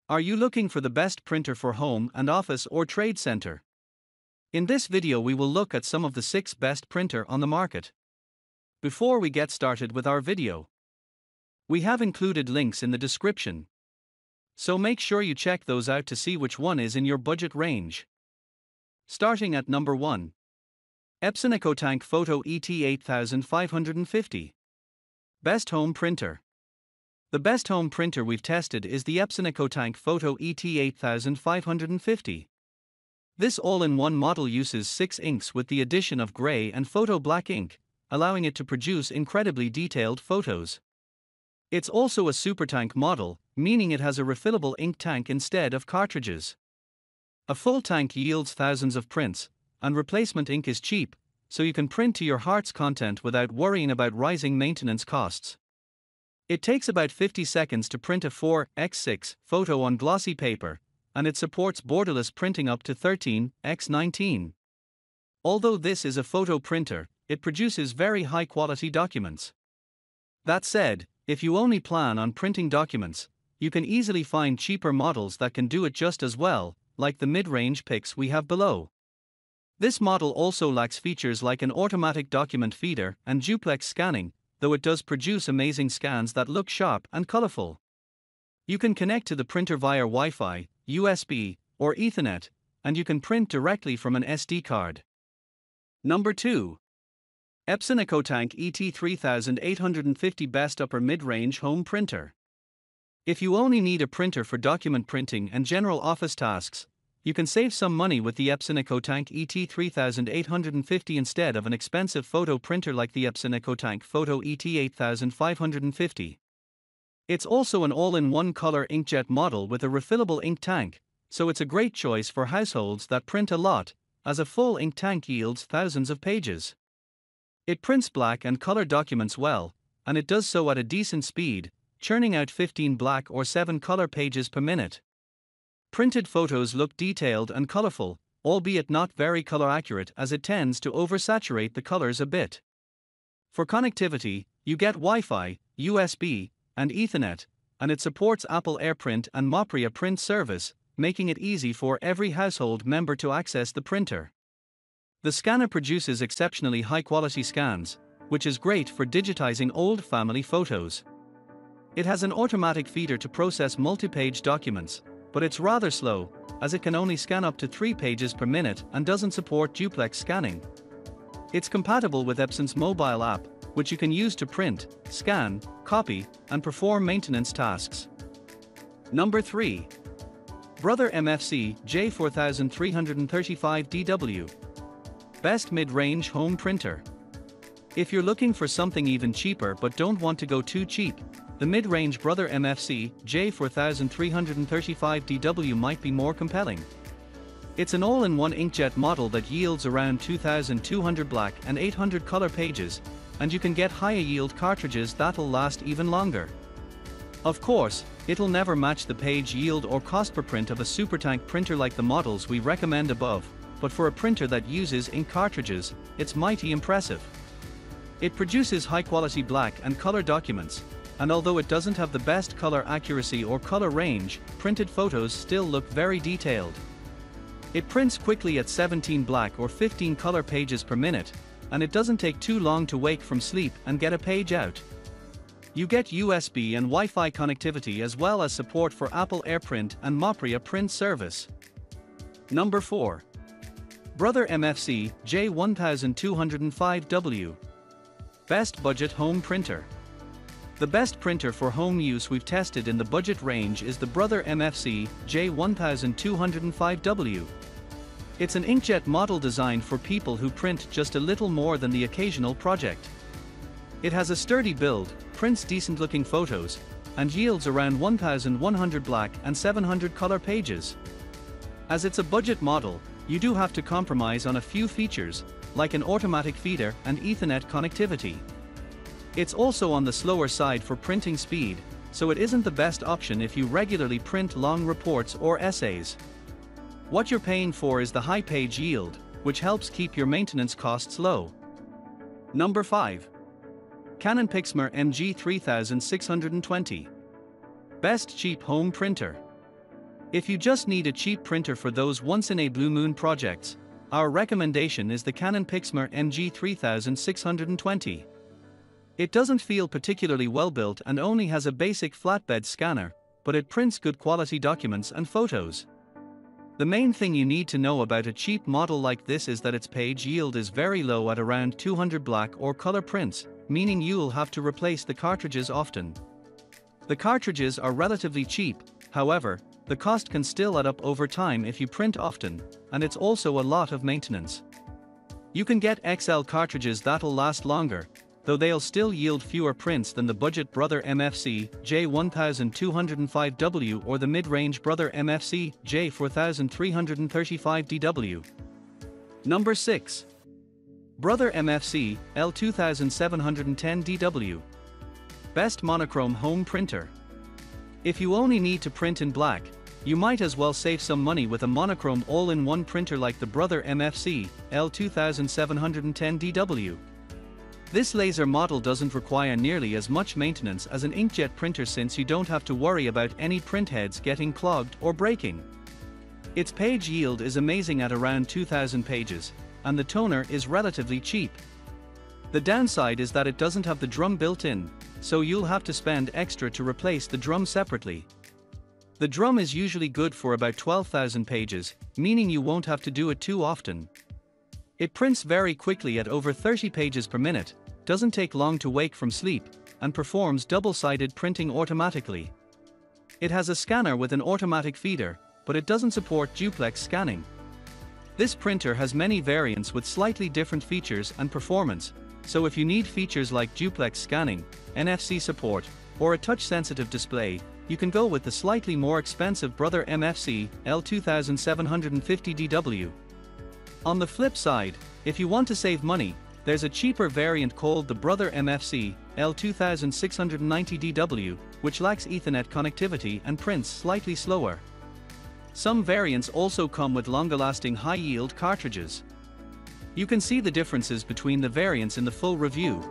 Are you looking for the best printer for home and office or trade center? In this video we will look at some of the 6 best printer on the market. Before we get started with our video, we have included links in the description, so make sure you check those out to see which one is in your budget range. Starting at number 1. Epson EcoTank Photo ET8550. Best home printer. The best home printer we've tested is the Epson EcoTank Photo ET8550. This all-in-one model uses 6 inks with the addition of grey and photo black ink, allowing it to produce incredibly detailed photos. It's also a supertank model, meaning it has a refillable ink tank instead of cartridges. A full tank yields thousands of prints, and replacement ink is cheap, so you can print to your heart's content without worrying about rising maintenance costs. It takes about 50 seconds to print a 4x6 photo on glossy paper, and it supports borderless printing up to 13x19. Although this is a photo printer, it produces very high-quality documents. That said, if you only plan on printing documents, you can easily find cheaper models that can do it just as well, like the MidRange PIX we have below. This model also lacks features like an automatic document feeder and duplex scanning, though it does produce amazing scans that look sharp and colorful. You can connect to the printer via Wi-Fi, USB, or Ethernet, and you can print directly from an SD card. Number 2. Epson EcoTank ET3850 Best Upper Mid-Range Home Printer. If you only need a printer for document printing and general office tasks, you can save some money with the Epson EcoTank ET3850 instead of an expensive photo printer like the Epson EcoTank Photo ET8550. It's also an all-in-one color inkjet model with a refillable ink tank, so it's a great choice for households that print a lot, as a full ink tank yields thousands of pages. It prints black and color documents well, and it does so at a decent speed, churning out 15 black or 7 color pages per minute. Printed photos look detailed and colorful, albeit not very color accurate as it tends to oversaturate the colors a bit. For connectivity, you get Wi-Fi, USB, and Ethernet, and it supports Apple AirPrint and Mopria print service, making it easy for every household member to access the printer. The scanner produces exceptionally high-quality scans, which is great for digitizing old family photos. It has an automatic feeder to process multi-page documents, but it's rather slow, as it can only scan up to 3 pages per minute and doesn't support duplex scanning. It's compatible with Epson's mobile app, which you can use to print, scan, copy, and perform maintenance tasks. Number 3. Brother MFC J4335DW. Best Mid-Range Home Printer. If you're looking for something even cheaper but don't want to go too cheap, the mid-range Brother MFC J4335DW might be more compelling. It's an all-in-one inkjet model that yields around 2,200 black and 800 color pages, and you can get higher yield cartridges that'll last even longer. Of course, it'll never match the page yield or cost per print of a supertank printer like the models we recommend above, but for a printer that uses ink cartridges, it's mighty impressive. It produces high-quality black and color documents, and although it doesn't have the best color accuracy or color range, printed photos still look very detailed. It prints quickly at 17 black or 15 color pages per minute, and it doesn't take too long to wake from sleep and get a page out. You get USB and Wi-Fi connectivity as well as support for Apple AirPrint and Mopria print service. Number 4. Brother MFC J1205W. Best Budget Home Printer. The best printer for home use we've tested in the budget range is the Brother MFC J1205W. It's an inkjet model designed for people who print just a little more than the occasional project. It has a sturdy build, prints decent-looking photos, and yields around 1,100 black and 700 color pages. As it's a budget model, you do have to compromise on a few features, like an automatic feeder and Ethernet connectivity. It's also on the slower side for printing speed, so it isn't the best option if you regularly print long reports or essays. What you're paying for is the high page yield, which helps keep your maintenance costs low. Number 5. Canon PIXMA MG3620. Best cheap home printer. If you just need a cheap printer for those once-in-a-blue-moon projects, our recommendation is the Canon PIXMA MG3620. It doesn't feel particularly well-built and only has a basic flatbed scanner, but it prints good quality documents and photos. The main thing you need to know about a cheap model like this is that its page yield is very low at around 200 black or color prints, meaning you'll have to replace the cartridges often. The cartridges are relatively cheap, however, the cost can still add up over time if you print often, and it's also a lot of maintenance. You can get XL cartridges that'll last longer, though they'll still yield fewer prints than the budget Brother MFC J1205W or the mid-range Brother MFC J4335DW. Number 6. Brother MFC L2710DW. Best monochrome home printer. If you only need to print in black, you might as well save some money with a monochrome all-in-one printer like the Brother MFC L2710DW. This laser model doesn't require nearly as much maintenance as an inkjet printer since you don't have to worry about any print heads getting clogged or breaking. Its page yield is amazing at around 2000 pages, and the toner is relatively cheap. The downside is that it doesn't have the drum built in, so you'll have to spend extra to replace the drum separately. The drum is usually good for about 12,000 pages, meaning you won't have to do it too often. It prints very quickly at over 30 pages per minute, doesn't take long to wake from sleep, and performs double-sided printing automatically. It has a scanner with an automatic feeder, but it doesn't support duplex scanning. This printer has many variants with slightly different features and performance, so if you need features like duplex scanning, NFC support, or a touch-sensitive display, you can go with the slightly more expensive Brother MFC L2750DW. On the flip side, if you want to save money, there's a cheaper variant called the Brother MFC L2690DW, which lacks Ethernet connectivity and prints slightly slower. Some variants also come with longer-lasting high-yield cartridges. You can see the differences between the variants in the full review.